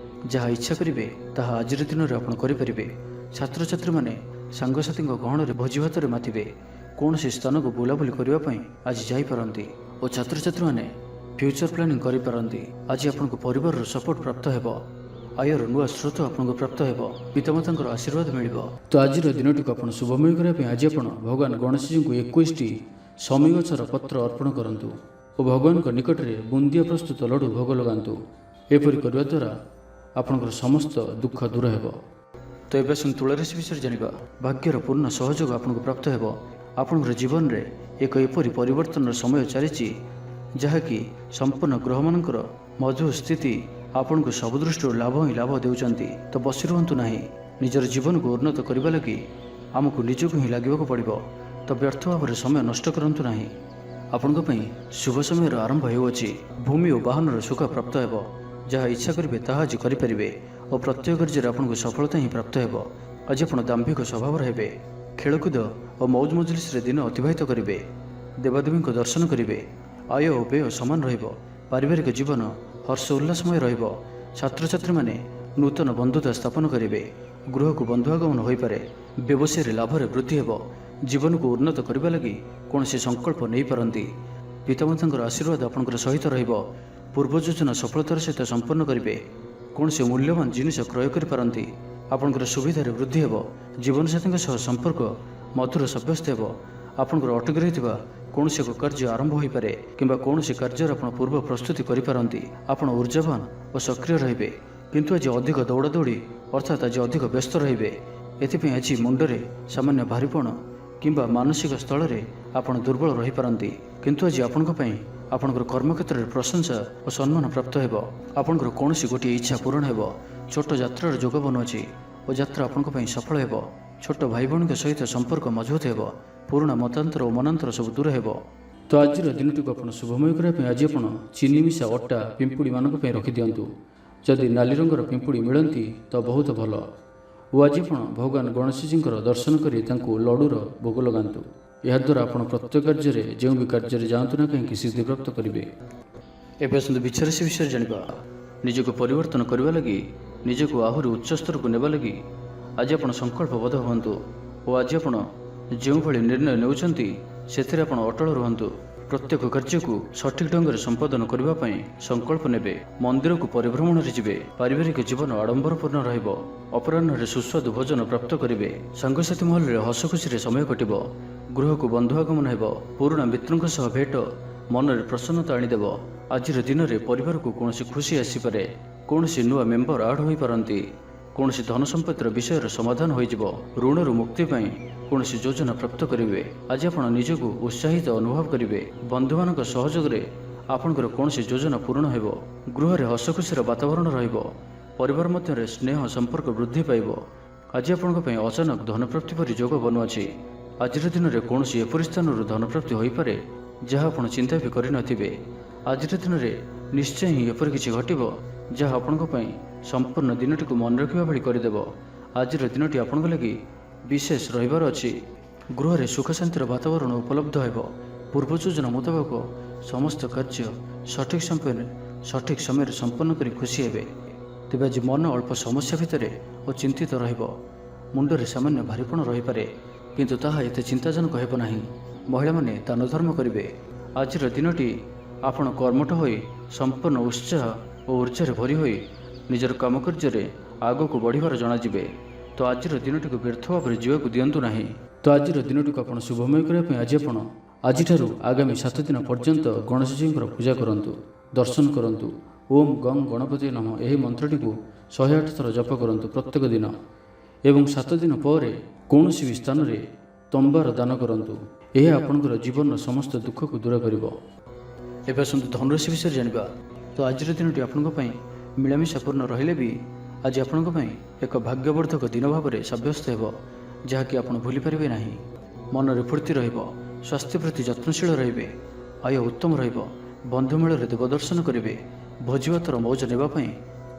ଯାହା ଇଚ୍ଛା କରିବେ ତାହା ଆଜିର ଦିନରେ ଆପଣ କରିପାରିବେ। ଛାତ୍ରଛାତ୍ରୀମାନେ ସାଙ୍ଗସାଥୀଙ୍କ ଗହଣରେ ଭୋଜି ଭାତରେ ମାତିବେ। କୌଣସି ସ୍ଥାନକୁ ବୁଲାବୁଲି କରିବା ପାଇଁ ଆଜି ଯାଇପାରନ୍ତି ଓ ଛାତ୍ରଛାତ୍ରୀମାନେ ଫ୍ୟୁଚର ପ୍ଲାନିଂ କରିପାରନ୍ତି। ଆଜି ଆପଣଙ୍କୁ ପରିବାରର ସପୋର୍ଟ ପ୍ରାପ୍ତ ହେବ। ଆୟର ନୂଆ ସ୍ରୋତ ଆପଣଙ୍କୁ ପ୍ରାପ୍ତ ହେବ। ପିତାମାତାଙ୍କର ଆଶୀର୍ବାଦ ମିଳିବ। ତ ଆଜିର ଦିନଟିକୁ ଆପଣ ଶୁଭମୟ କରିବା ପାଇଁ ଆଜି ଆପଣ ଭଗବାନ ଗଣେଶଜୀଙ୍କୁ 21ଟି ଶମୀ ଗଛର ପତ୍ର ଅର୍ପଣ କରନ୍ତୁ ଓ ଭଗବାନଙ୍କ ନିକଟରେ ବୁନ୍ଦିଆ ପ୍ରସ୍ତୁତ ଲଡ଼ୁ ଭୋଗ ଲଗାନ୍ତୁ। ଏପରି କରିବା ଦ୍ୱାରା ଆପଣଙ୍କର ସମସ୍ତ ଦୁଃଖ ଦୂର ହେବ। ତ ଏବେ ଆସନ୍ତୁ ତୁଳା ରାଶି ବିଷୟରେ ଜାଣିବା। ଭାଗ୍ୟର ପୂର୍ଣ୍ଣ ସହଯୋଗ ଆପଣଙ୍କୁ ପ୍ରାପ୍ତ ହେବ। ଆପଣଙ୍କର ଜୀବନରେ ଏକ ଏପରି ପରିବର୍ତ୍ତନର ସମୟ ଚାଲିଛି ଯାହାକି ସମ୍ପୂର୍ଣ୍ଣ ଗ୍ରହମାନଙ୍କର ମଧୁର ସ୍ଥିତି ଆପଣଙ୍କୁ ସବୁ ଦୃଷ୍ଟିରୁ ଲାଭ ହିଁ ଲାଭ ଦେଉଛନ୍ତି। ତ ବସି ରୁହନ୍ତୁ ନାହିଁ। ନିଜର ଜୀବନକୁ ଉନ୍ନତ କରିବା ଲାଗି ଆମକୁ ନିଜକୁ ହିଁ ଲାଗିବାକୁ ପଡ଼ିବ। ତ ବ୍ୟର୍ଥ ଭାବରେ ସମୟ ନଷ୍ଟ କରନ୍ତୁ ନାହିଁ। ଆପଣଙ୍କ ପାଇଁ ଶୁଭ ସମୟର ଆରମ୍ଭ ହେଉଅଛି। ଭୂମି ଓ ବାହନର ସୁଖ ପ୍ରାପ୍ତ ହେବ। ଯାହା ଇଚ୍ଛା କରିବେ ତାହା ଆଜି କରିପାରିବେ ଓ ପ୍ରତ୍ୟେକ କାର୍ଯ୍ୟରେ ଆପଣଙ୍କୁ ସଫଳତା ହିଁ ପ୍ରାପ୍ତ ହେବ। ଆଜି ଆପଣ ଦାମ୍ଭିକ ସ୍ୱଭାବର ହେବେ। ଖେଳକୁଦ ଓ ମୌଜ ମଜଲିସରେ ଦିନ ଅତିବାହିତ କରିବେ। ଦେବାଦେବୀଙ୍କ ଦର୍ଶନ କରିବେ। ଆୟ ଓ ବ୍ୟୟ ସମାନ ରହିବ। ପାରିବାରିକ ଜୀବନ ହର୍ଷ ଉଲ୍ଲାସମୟ ରହିବ। ଛାତ୍ରଛାତ୍ରୀମାନେ ନୂତନ ବନ୍ଧୁତା ସ୍ଥାପନ କରିବେ। ଗୃହକୁ ବନ୍ଧୁ ଆଗମନ ହୋଇପାରେ। ବ୍ୟବସାୟରେ ଲାଭରେ ବୃଦ୍ଧି ହେବ। ଜୀବନକୁ ଉନ୍ନତ କରିବା ଲାଗି କୌଣସି ସଂକଳ୍ପ ନେଇପାରନ୍ତି। ପିତାମାତାଙ୍କର ଆଶୀର୍ବାଦ ଆପଣଙ୍କର ସହିତ ରହିବ। ପୂର୍ବ ଯୋଜନା ସଫଳତାର ସହିତ ସମ୍ପନ୍ନ କରିବେ। କୌଣସି ମୂଲ୍ୟବାନ ଜିନିଷ କ୍ରୟ କରିପାରନ୍ତି। ଆପଣଙ୍କର ସୁବିଧାରେ ବୃଦ୍ଧି ହେବ। ଜୀବନସାଥୀଙ୍କ ସହ ସମ୍ପର୍କ ମଧୁର ସାବ୍ୟସ୍ତ ହେବ। ଆପଣଙ୍କର ଅଟକି ରହିଥିବା କୌଣସି ଏକ କାର୍ଯ୍ୟ ଆରମ୍ଭ ହୋଇପାରେ କିମ୍ବା କୌଣସି କାର୍ଯ୍ୟର ଆପଣ ପୂର୍ବ ପ୍ରସ୍ତୁତି କରିପାରନ୍ତି। ଆପଣ ଉର୍ଜାବାନ ଓ ସକ୍ରିୟ ରହିବେ। କିନ୍ତୁ ଆଜି ଅଧିକ ଦୌଡ଼ାଦୌଡ଼ି ଅର୍ଥାତ୍ ଆଜି ଅଧିକ ବ୍ୟସ୍ତ ରହିବେ। ଏଥିପାଇଁ ଆଜି ମୁଣ୍ଡରେ ସାମାନ୍ୟ ଭାରିପଣ କିମ୍ବା ମାନସିକ ସ୍ଥଳରେ ଆପଣ ଦୁର୍ବଳ ରହିପାରନ୍ତି। କିନ୍ତୁ ଆଜି ଆପଣଙ୍କ ପାଇଁ ଆପଣଙ୍କର କର୍ମକ୍ଷେତ୍ରରେ ପ୍ରଶଂସା ଓ ସମ୍ମାନ ପ୍ରାପ୍ତ ହେବ। ଆପଣଙ୍କର କୌଣସି ଗୋଟିଏ ଇଚ୍ଛା ପୂରଣ ହେବ। ଛୋଟ ଯାତ୍ରାର ଯୋଗ ବନୁଅଛି ଓ ଯାତ୍ରା ଆପଣଙ୍କ ପାଇଁ ସଫଳ ହେବ। ଛୋଟ ଭାଇ ଭଉଣୀଙ୍କ ସହିତ ସମ୍ପର୍କ ମଜବୁତ ହେବ। ପୁରୁଣା ମତାନ୍ତର ଓ ମନାନ୍ତର ସବୁ ଦୂର ହେବ। ତ ଆଜିର ଦିନଟିକୁ ଆପଣ ଶୁଭମୟ କରିବା ପାଇଁ ଆଜି ଆପଣ ଚିନି ମିଶା ଅଟା ପିମ୍ପୁଡ଼ିମାନଙ୍କ ପାଇଁ ରଖିଦିଅନ୍ତୁ। ଯଦି ନାଲି ରଙ୍ଗର ପିମ୍ପୁଡ଼ି ମିଳନ୍ତି ତ ବହୁତ ଭଲ। ଓ ଆଜି ଆପଣ ଭଗବାନ ଗଣେଶଜୀଙ୍କର ଦର୍ଶନ କରି ତାଙ୍କୁ ଲଡ଼ୁର ଭୋଗ ଲଗାନ୍ତୁ। ଏହାଦ୍ୱାରା ଆପଣ ପ୍ରତ୍ୟେକ କାର୍ଯ୍ୟରେ ଯେଉଁ ବି କାର୍ଯ୍ୟରେ ଯାଆନ୍ତୁ ନା କାହିଁକି ସିଦ୍ଧିପ୍ରାପ୍ତ କରିବେ। ଏବେ ଆସନ୍ତୁ ବିଚାରରାଶି ବିଷୟରେ ଜାଣିବା। ନିଜକୁ ପରିବର୍ତ୍ତନ କରିବା ଲାଗି, ନିଜକୁ ଆହୁରି ଉଚ୍ଚ ସ୍ତରକୁ ନେବା ଲାଗି ଆଜି ଆପଣ ସଂକଳ୍ପବଦ୍ଧ ହୁଅନ୍ତୁ ଓ ଆଜି ଆପଣ ଯେଉଁଭଳି ନିର୍ଣ୍ଣୟ ନେଉଛନ୍ତି ସେଥିରେ ଆପଣ ଅଟଳ ରୁହନ୍ତୁ। ପ୍ରତ୍ୟେକ କାର୍ଯ୍ୟକୁ ସଠିକ୍ ଢଙ୍ଗରେ ସମ୍ପାଦନ କରିବା ପାଇଁ ସଂକଳ୍ପ ନେବେ। ମନ୍ଦିରକୁ ପରିଭ୍ରମଣରେ ଯିବେ। ପାରିବାରିକ ଜୀବନ ଆଡ଼ମ୍ବରପୂର୍ଣ୍ଣ ରହିବ। ଅପରାହ୍ନରେ ସୁସ୍ୱାଦୁ ଭୋଜନ ପ୍ରାପ୍ତ କରିବେ। ସାଙ୍ଗସାଥୀ ମହଲରେ ହସଖୁସିରେ ସମୟ କଟିବ। ଗୃହକୁ ବନ୍ଧୁ ଆଗମନ ହେବ। ପୁରୁଣା ମିତ୍ରଙ୍କ ସହ ଭେଟ ମନରେ ପ୍ରସନ୍ନତା ଆଣିଦେବ। ଆଜିର ଦିନରେ ପରିବାରକୁ କୌଣସି ଖୁସି ଆସିପାରେ, କୌଣସି ନୂଆ ମେମ୍ବର ଆଡ୍ ହୋଇପାରନ୍ତି, କୌଣସି ଧନ ସମ୍ପତ୍ତିର ବିଷୟର ସମାଧାନ ହୋଇଯିବ, ଋଣରୁ ମୁକ୍ତି ପାଇଁ କୌଣସି ଯୋଜନା ପ୍ରାପ୍ତ କରିବେ। ଆଜି ଆପଣ ନିଜକୁ ଉତ୍ସାହିତ ଅନୁଭବ କରିବେ। ବନ୍ଧୁମାନଙ୍କ ସହଯୋଗରେ ଆପଣଙ୍କର କୌଣସି ଯୋଜନା ପୂରଣ ହେବ। ଗୃହରେ ହସଖୁସିର ବାତାବରଣ ରହିବ। ପରିବାର ମଧ୍ୟରେ ସ୍ନେହ ସମ୍ପର୍କ ବୃଦ୍ଧି ପାଇବ। ଆଜି ଆପଣଙ୍କ ପାଇଁ ଅଚାନକ ଧନପ୍ରାପ୍ତି ପରି ଯୋଗ ବନୁଅଛି। ଆଜିର ଦିନରେ କୌଣସି ଏପରି ସ୍ଥାନରୁ ଧନପ୍ରାପ୍ତି ହୋଇପାରେ ଯାହା ଆପଣ ଚିନ୍ତା ବି କରିନଥିବେ। ଆଜିର ଦିନରେ ନିଶ୍ଚୟ ହିଁ ଏପରି କିଛି ଘଟିବ ଯାହା ଆପଣଙ୍କ ପାଇଁ ସମ୍ପୂର୍ଣ୍ଣ ଦିନଟିକୁ ମନେ ରଖିବା ଭଳି କରିଦେବ। ଆଜିର ଦିନଟି ଆପଣଙ୍କ ଲାଗି ବିଶେଷ ରହିବାର ଅଛି। ଗୃହରେ ସୁଖ ଶାନ୍ତିର ବାତାବରଣ ଉପଲବ୍ଧ ହେବ। ପୂର୍ବ ଯୋଜନା ମୁତାବକ ସମସ୍ତ କାର୍ଯ୍ୟ ସଠିକ୍ ସମୟରେ ସମ୍ପନ୍ନ କରି ଖୁସି ହେବେ। ତେବେ ଆଜି ମନ ଅଳ୍ପ ସମସ୍ୟା ଭିତରେ ଓ ଚିନ୍ତିତ ରହିବ। ମୁଣ୍ଡରେ ସାମାନ୍ୟ ଭାରିପଣ ରହିପାରେ, କିନ୍ତୁ ତାହା ଏତେ ଚିନ୍ତାଜନକ ହେବ ନାହିଁ। ମହିଳାମାନେ ଦାନ ଧର୍ମ କରିବେ। ଆଜିର ଦିନଟି ଆପଣ କର୍ମଠ ହୋଇ ସମ୍ପୂର୍ଣ୍ଣ ଉତ୍ସାହ ଓ ଉର୍ଜାରେ ଭରି ହୋଇ ନିଜର କାମକାର୍ଯ୍ୟରେ ଆଗକୁ ବଢ଼ିବାର ଜଣାଯିବେ। ତ ଆଜିର ଦିନଟିକୁ ବ୍ୟର୍ଥ ଭାବରେ ଯିବାକୁ ଦିଅନ୍ତୁ ନାହିଁ। ତ ଆଜିର ଦିନଟିକୁ ଆପଣ ଶୁଭମୟ କରିବା ପାଇଁ ଆପଣ ଆଜିଠାରୁ ଆଗାମୀ 7 ଦିନ ପର୍ଯ୍ୟନ୍ତ ଗଣେଶଜୀଙ୍କର ପୂଜା କରନ୍ତୁ, ଦର୍ଶନ କରନ୍ତୁ। ଓମ୍ ଗଂ ଗଣପତି ନମଃ ଏହି ମନ୍ତ୍ରଟିକୁ 108 ଥର ଜପ କରନ୍ତୁ ପ୍ରତ୍ୟେକ ଦିନ ଏବଂ 7 ଦିନ ପରେ କୌଣସି ବି ସ୍ଥାନରେ ତମ୍ବାର ଦାନ କରନ୍ତୁ। ଏହା ଆପଣଙ୍କର ଜୀବନର ସମସ୍ତ ଦୁଃଖକୁ ଦୂର କରିବ। ଏବେ ଆସନ୍ତୁ ଧନୁରାଶି ବିଷୟରେ ଜାଣିବା। ତ ଆଜିର ଦିନଟି ଆପଣଙ୍କ ପାଇଁ ମିଳାମିଶାପୂର୍ଣ୍ଣ ରହିଲେ ବି ଆଜି ଆପଣଙ୍କ ପାଇଁ ଏକ ଭାଗ୍ୟବର୍ଦ୍ଧକ ଦିନ ଭାବରେ ସାବ୍ୟସ୍ତ ହେବ, ଯାହାକି ଆପଣ ଭୁଲିପାରିବେ ନାହିଁ। ମନରେ ଫୁର୍ତ୍ତି ରହିବ। ସ୍ୱାସ୍ଥ୍ୟ ପ୍ରତି ଯତ୍ନଶୀଳ ରହିବେ। ଆୟ ଉତ୍ତମ ରହିବ। ବନ୍ଧୁମେଳରେ ଦେବଦର୍ଶନ କରିବେ। ଭୋଜିଭାତର ମୌଜ ନେବା ପାଇଁ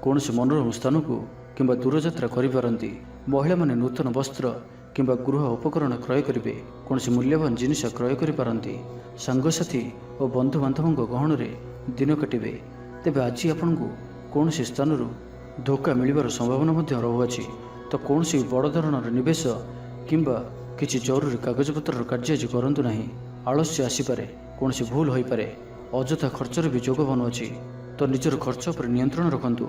କୌଣସି ମନୋରମ ସ୍ଥାନକୁ କିମ୍ବା ଦୂରଯାତ୍ରା କରିପାରନ୍ତି। ମହିଳାମାନେ ନୂତନ ବସ୍ତ୍ର କିମ୍ବା ଗୃହ ଉପକରଣ କ୍ରୟ କରିବେ। କୌଣସି ମୂଲ୍ୟବାନ ଜିନିଷ କ୍ରୟ କରିପାରନ୍ତି। ସାଙ୍ଗସାଥୀ ଓ ବନ୍ଧୁବାନ୍ଧବଙ୍କ ଗହଣରେ ଦିନ କାଟିବେ। ତେବେ ଆଜି ଆପଣଙ୍କୁ କୌଣସି ସ୍ଥାନରୁ ଧୋକା ମିଳିବାର ସମ୍ଭାବନା ମଧ୍ୟ ରହୁଅଛି। ତ କୌଣସି ବଡ଼ ଧରଣର ନିବେଶ କିମ୍ବା କିଛି ଜରୁରୀ କାଗଜପତ୍ରର କାର୍ଯ୍ୟ ଆଜି କରନ୍ତୁ ନାହିଁ। ଆଳସ୍ୟ ଆସିପାରେ, କୌଣସି ଭୁଲ ହୋଇପାରେ, ଅଯଥା ଖର୍ଚ୍ଚର ବି ଯୋଗ ବନୁଅଛି। ତ ନିଜର ଖର୍ଚ୍ଚ ଉପରେ ନିୟନ୍ତ୍ରଣ ରଖନ୍ତୁ।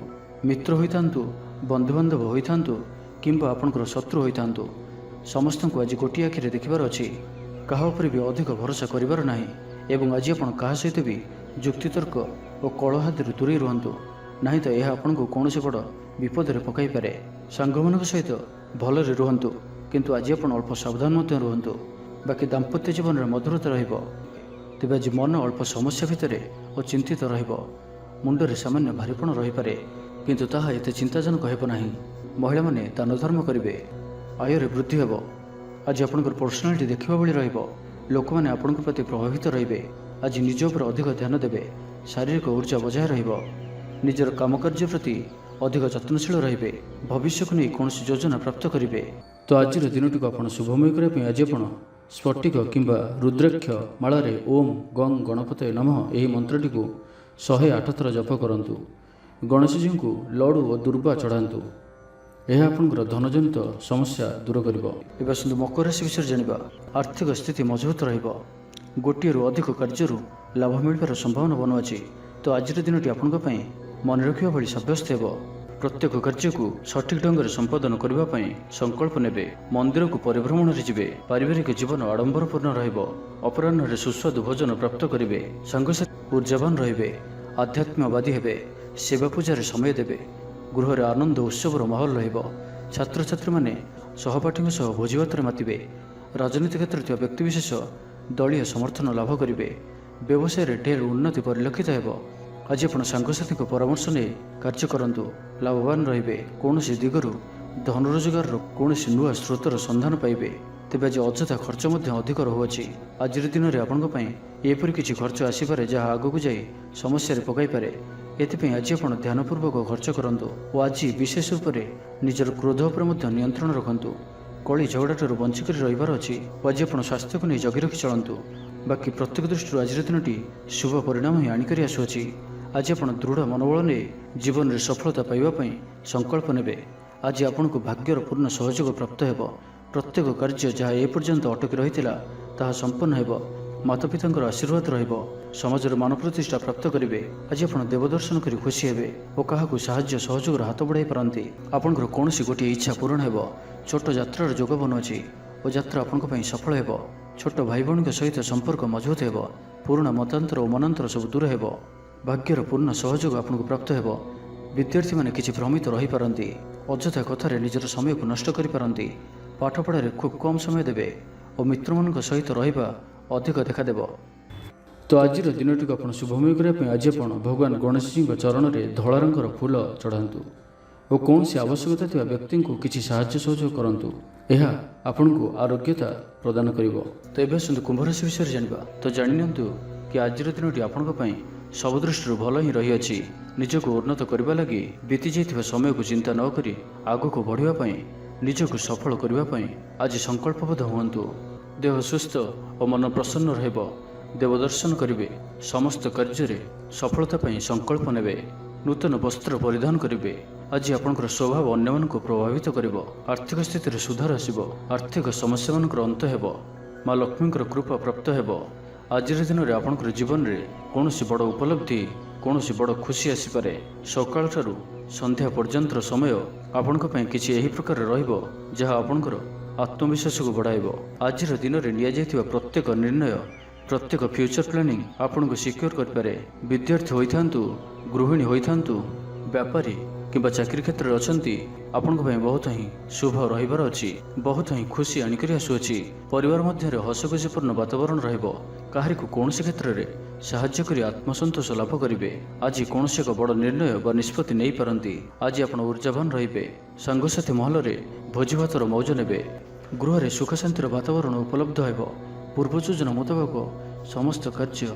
ମିତ୍ର ହୋଇଥାନ୍ତୁ, ବନ୍ଧୁବାନ୍ଧବ ହୋଇଥାନ୍ତୁ କିମ୍ବା ଆପଣଙ୍କର ଶତ୍ରୁ ହୋଇଥାନ୍ତୁ, ସମସ୍ତଙ୍କୁ ଆଜି ଗୋଟିଏ ଆଖିରେ ଦେଖିବାର ଅଛି। କାହା ଉପରେ ବି ଅଧିକ ଭରସା କରିବାର ନାହିଁ ଏବଂ ଆଜି ଆପଣ କାହା ସହିତ ବି ଯୁକ୍ତିତର୍କ ଓ କଳହାଦିରୁ ଦୂରେଇ ରୁହନ୍ତୁ, ନାହିଁ ତ ଏହା ଆପଣଙ୍କୁ କୌଣସି ବଡ଼ ବିପଦରେ ପକାଇପାରେ। ସାଙ୍ଗମାନଙ୍କ ସହିତ ଭଲରେ ରୁହନ୍ତୁ, କିନ୍ତୁ ଆଜି ଆପଣ ଅଳ୍ପ ସାବଧାନ ମଧ୍ୟ ରୁହନ୍ତୁ। ବାକି ଦାମ୍ପତ୍ୟ ଜୀବନରେ ମଧୁରତା ରହିବ। ତେବେ ଆଜି ମନ ଅଳ୍ପ ସମସ୍ୟା ଭିତରେ ଓ ଚିନ୍ତିତ ରହିବ। ମୁଣ୍ଡରେ ସାମାନ୍ୟ ଭାରିପଣ ରହିପାରେ, କିନ୍ତୁ ତାହା ଏତେ ଚିନ୍ତାଜନକ ହେବ ନାହିଁ। ମହିଳାମାନେ ଦାନ ଧର୍ମ କରିବେ। ଆୟରେ ବୃଦ୍ଧି ହେବ। ଆଜି ଆପଣଙ୍କର ପର୍ସନାଲିଟି ଦେଖିବା ଭଳି ରହିବ। ଲୋକମାନେ ଆପଣଙ୍କ ପ୍ରତି ପ୍ରଭାବିତ ରହିବେ। ଆଜି ନିଜ ଉପରେ ଅଧିକ ଧ୍ୟାନ ଦେବେ। ଶାରୀରିକ ଉର୍ଜା ବଜାୟ ରହିବ। ନିଜର କାମକାର୍ଯ୍ୟ ପ୍ରତି ଅଧିକ ଯତ୍ନଶୀଳ ରହିବେ। ଭବିଷ୍ୟକୁ ନେଇ କୌଣସି ଯୋଜନା ପ୍ରାପ୍ତ କରିବେ। ତ ଆଜିର ଦିନଟିକୁ ଆପଣ ଶୁଭମୟ କରିବା ପାଇଁ ଆଜି ଆପଣ ସ୍ଫଟିକ କିମ୍ବା ରୁଦ୍ରାକ୍ଷ ମାଳାରେ ଓମ୍ ଗଂ ଗଣପତୟେ ନମଃ ଏହି ମନ୍ତ୍ରଟିକୁ 108 ଥର ଜପ କରନ୍ତୁ। ଗଣେଶଜୀଙ୍କୁ ଲଡ଼ୁ ଓ ଦୁର୍ବା ଚଢ଼ାନ୍ତୁ। ଏହା ଆପଣଙ୍କର ଧନଜନିତ ସମସ୍ୟା ଦୂର କରିବ। ଏବେ ଆସନ୍ତୁ ମକର ରାଶି ବିଷୟରେ ଜାଣିବା। ଆର୍ଥିକ ସ୍ଥିତି ମଜବୁତ ରହିବ। ଗୋଟିଏରୁ ଅଧିକ କାର୍ଯ୍ୟରୁ ଲାଭ ମିଳିବାର ସମ୍ଭାବନା ବନୁଅଛି। ତ ଆଜିର ଦିନଟି ଆପଣଙ୍କ ପାଇଁ ମନେ ରଖିବା ଭଳି ସାବ୍ୟସ୍ତ ହେବ। ପ୍ରତ୍ୟେକ କାର୍ଯ୍ୟକୁ ସଠିକ୍ ଢଙ୍ଗରେ ସମ୍ପାଦନ କରିବା ପାଇଁ ସଂକଳ୍ପ ନେବେ। ମନ୍ଦିରକୁ ପରିଭ୍ରମଣରେ ଯିବେ। ପାରିବାରିକ ଜୀବନ ଆଡ଼ମ୍ବରପୂର୍ଣ୍ଣ ରହିବ। ଅପରାହ୍ନରେ ସୁସ୍ୱାଦୁ ଭୋଜନ ପ୍ରାପ୍ତ କରିବେ। ସାଙ୍ଗସାଥୀ ଉର୍ଜାବାନ ରହିବେ। ଆଧ୍ୟାତ୍ମବାଦୀ ହେବେ। ସେବା ପୂଜାରେ ସମୟ ଦେବେ। ଗୃହରେ ଆନନ୍ଦ ଉତ୍ସବର ମାହୋଲ ରହିବ। ଛାତ୍ରଛାତ୍ରୀମାନେ ସହପାଠୀଙ୍କ ସହ ଭୋଜିଭାତରେ ମାତିବେ। ରାଜନୀତି କ୍ଷେତ୍ରରେ ଥିବା ବ୍ୟକ୍ତିବିଶେଷ ଦଳୀୟ ସମର୍ଥନ ଲାଭ କରିବେ। ବ୍ୟବସାୟରେ ଢେର ଉନ୍ନତି ପରିଲକ୍ଷିତ ହେବ। ଆଜି ଆପଣ ସାଙ୍ଗସାଥୀଙ୍କ ପରାମର୍ଶ ନେଇ କାର୍ଯ୍ୟ କରନ୍ତୁ। ଲାଭବାନ ରହିବେ। କୌଣସି ଦିଗରୁ ଧନ ରୋଜଗାରର କୌଣସି ନୂଆ ସ୍ରୋତର ସନ୍ଧାନ ପାଇବେ। ତେବେ ଆଜି ଅଯଥା ଖର୍ଚ୍ଚ ମଧ୍ୟ ଅଧିକ ରହୁଅଛି। ଆଜିର ଦିନରେ ଆପଣଙ୍କ ପାଇଁ ଏପରି କିଛି ଖର୍ଚ୍ଚ ଆସିପାରେ ଯାହା ଆଗକୁ ଯାଇ ସମସ୍ୟାରେ ପକାଇପାରେ। ଏଥିପାଇଁ ଆଜି ଆପଣ ଧ୍ୟାନପୂର୍ବକ ଖର୍ଚ୍ଚ କରନ୍ତୁ ଓ ଆଜି ବିଶେଷ ରୂପରେ ନିଜର କ୍ରୋଧ ଉପରେ ମଧ୍ୟ ନିୟନ୍ତ୍ରଣ ରଖନ୍ତୁ। କଳି ଝଗଡ଼ାଠାରୁ ବଞ୍ଚିକରି ରହିବାର ଅଛି ଓ ଆଜି ଆପଣ ସ୍ୱାସ୍ଥ୍ୟକୁ ନେଇ ଜଗି ରଖି ଚଳନ୍ତୁ। ବାକି ପ୍ରତ୍ୟେକ ଦୃଷ୍ଟିରୁ ଆଜିର ଦିନଟି ଶୁଭ ପରିଣାମ ହିଁ ଆଣିକରି ଆସୁଅଛି। ଆଜି ଆପଣ ଦୃଢ଼ ମନୋବଳ ନେଇ ଜୀବନରେ ସଫଳତା ପାଇବା ପାଇଁ ସଂକଳ୍ପ ନେବେ। ଆଜି ଆପଣଙ୍କୁ ଭାଗ୍ୟର ପୂର୍ଣ୍ଣ ସହଯୋଗ ପ୍ରାପ୍ତ ହେବ। ପ୍ରତ୍ୟେକ କାର୍ଯ୍ୟ ଯାହା ଏପର୍ଯ୍ୟନ୍ତ ଅଟକି ରହିଥିଲା ତାହା ସମ୍ପନ୍ନ ହେବ। ମାତାପିତାଙ୍କର ଆଶୀର୍ବାଦ ରହିବ। ସମାଜର ମାନ ପ୍ରତିଷ୍ଠା ପ୍ରାପ୍ତ କରିବେ। ଆଜି ଆପଣ ଦେବଦର୍ଶନ କରି ଖୁସି ହେବେ ଓ କାହାକୁ ସାହାଯ୍ୟ ସହଯୋଗର ହାତ ବଢ଼ାଇ ପାରନ୍ତି। ଆପଣଙ୍କର କୌଣସି ଗୋଟିଏ ଇଚ୍ଛା ପୂରଣ ହେବ। ଛୋଟ ଯାତ୍ରାର ଯୋଗ ବନୁଅଛି ଓ ଯାତ୍ରା ଆପଣଙ୍କ ପାଇଁ ସଫଳ ହେବ। ଛୋଟ ଭାଇ ଭଉଣୀଙ୍କ ସହିତ ସମ୍ପର୍କ ମଜବୁତ ହେବ। ପୁରୁଣା ମତାନ୍ତର ଓ ମନାନ୍ତର ସବୁ ଦୂର ହେବ। ଭାଗ୍ୟର ପୂର୍ଣ୍ଣ ସହଯୋଗ ଆପଣଙ୍କୁ ପ୍ରାପ୍ତ ହେବ। ବିଦ୍ୟାର୍ଥୀମାନେ କିଛି ଭ୍ରମିତ ରହିପାରନ୍ତି, ଅଯଥା କଥାରେ ନିଜର ସମୟକୁ ନଷ୍ଟ କରିପାରନ୍ତି। ପାଠପଢ଼ାରେ ଖୁବ୍ କମ୍ ସମୟ ଦେବେ ଓ ମିତ୍ରମାନଙ୍କ ସହିତ ରହିବା ଅଧିକ ଦେଖାଦେବ। ତ ଆଜିର ଦିନଟିକୁ ଆପଣ ଶୁଭମୟ କରିବା ପାଇଁ ଆଜି ଆପଣ ଭଗବାନ ଗଣେଶଜୀଙ୍କ ଚରଣରେ ଧଳା ରଙ୍ଗର ଫୁଲ ଚଢ଼ାନ୍ତୁ ଓ କୌଣସି ଆବଶ୍ୟକତା ଥିବା ବ୍ୟକ୍ତିଙ୍କୁ କିଛି ସାହାଯ୍ୟ ସହଯୋଗ କରନ୍ତୁ। ଏହା ଆପଣଙ୍କୁ ଆରୋଗ୍ୟତା ପ୍ରଦାନ କରିବ। ତ ଏବେ ଆସନ୍ତୁ କୁମ୍ଭ ରାଶି ବିଷୟରେ ଜାଣିବା। ତ ଜାଣିନିଅନ୍ତୁ କି ଆଜିର ଦିନଟି ଆପଣଙ୍କ ପାଇଁ ସବୁ ଦୃଷ୍ଟିରୁ ଭଲ ହିଁ ରହିଅଛି। ନିଜକୁ ଉନ୍ନତ କରିବା ଲାଗି ବିତି ଯାଇଥିବା ସମୟକୁ ଚିନ୍ତା ନ କରି ଆଗକୁ ବଢ଼ିବା ପାଇଁ, ନିଜକୁ ସଫଳ କରିବା ପାଇଁ ଆଜି ସଂକଳ୍ପବଦ୍ଧ ହୁଅନ୍ତୁ। ଦେହ ସୁସ୍ଥ ଓ ମନ ପ୍ରସନ୍ନ ରହିବ। ଦେବଦର୍ଶନ କରିବେ। ସମସ୍ତ କାର୍ଯ୍ୟରେ ସଫଳତା ପାଇଁ ସଂକଳ୍ପ ନେବେ। ନୂତନ ବସ୍ତ୍ର ପରିଧାନ କରିବେ। ଆଜି ଆପଣଙ୍କର ସ୍ୱଭାବ ଅନ୍ୟମାନଙ୍କୁ ପ୍ରଭାବିତ କରିବ। ଆର୍ଥିକ ସ୍ଥିତିରେ ସୁଧାର ଆସିବ। ଆର୍ଥିକ ସମସ୍ୟାମାନଙ୍କର ଅନ୍ତ ହେବ। ମା ଲକ୍ଷ୍ମୀଙ୍କର କୃପା ପ୍ରାପ୍ତ ହେବ। ଆଜିର ଦିନରେ ଆପଣଙ୍କର ଜୀବନରେ କୌଣସି ବଡ଼ ଉପଲବ୍ଧି, କୌଣସି ବଡ଼ ଖୁସି ଆସିପାରେ। ସକାଳଠାରୁ ସନ୍ଧ୍ୟା ପର୍ଯ୍ୟନ୍ତର ସମୟ ଆପଣଙ୍କ ପାଇଁ କିଛି ଏହି ପ୍ରକାର ରହିବ ଯାହା ଆପଣଙ୍କର ଆତ୍ମବିଶ୍ୱାସକୁ ବଢ଼ାଇବ। ଆଜିର ଦିନରେ ନିଆଯାଇଥିବା ପ୍ରତ୍ୟେକ ନିର୍ଣ୍ଣୟ, ପ୍ରତ୍ୟେକ ଫ୍ୟୁଚର ପ୍ଲାନିଂ ଆପଣଙ୍କୁ ସିକ୍ୟୁର କରିପାରେ। ବିଦ୍ୟାର୍ଥୀ ହୋଇଥାନ୍ତୁ, ଗୃହିଣୀ ହୋଇଥାନ୍ତୁ, ବ୍ୟାପାରୀ କିମ୍ବା ଚାକିରି କ୍ଷେତ୍ରରେ ଅଛନ୍ତି, ଆପଣଙ୍କ ପାଇଁ ବହୁତ ହିଁ ଶୁଭ ରହିବାର ଅଛି। ବହୁତ ହିଁ ଖୁସି ଆଣିକରି ଆସୁଅଛି। ପରିବାର ମଧ୍ୟରେ ହସଖୁସିପୂର୍ଣ୍ଣ ବାତାବରଣ ରହିବ। କାହାରିକୁ କୌଣସି କ୍ଷେତ୍ରରେ ସାହାଯ୍ୟ କରି ଆତ୍ମସନ୍ତୋଷ ଲାଭ କରିବେ। ଆଜି କୌଣସି ଏକ ବଡ଼ ନିର୍ଣ୍ଣୟ ବା ନିଷ୍ପତ୍ତି ନେଇପାରନ୍ତି। ଆଜି ଆପଣ ଉର୍ଜାବାନ ରହିବେ। ସାଙ୍ଗସାଥି ମହଲରେ ଭୋଜିଭାତର ମୌଜ ନେବେ। ଗୃହରେ ସୁଖଶାନ୍ତିର ବାତାବରଣ ଉପଲବ୍ଧ ହେବ। ପୂର୍ବ ଯୋଜନା ମୁତାବକ ସମସ୍ତ କାର୍ଯ୍ୟ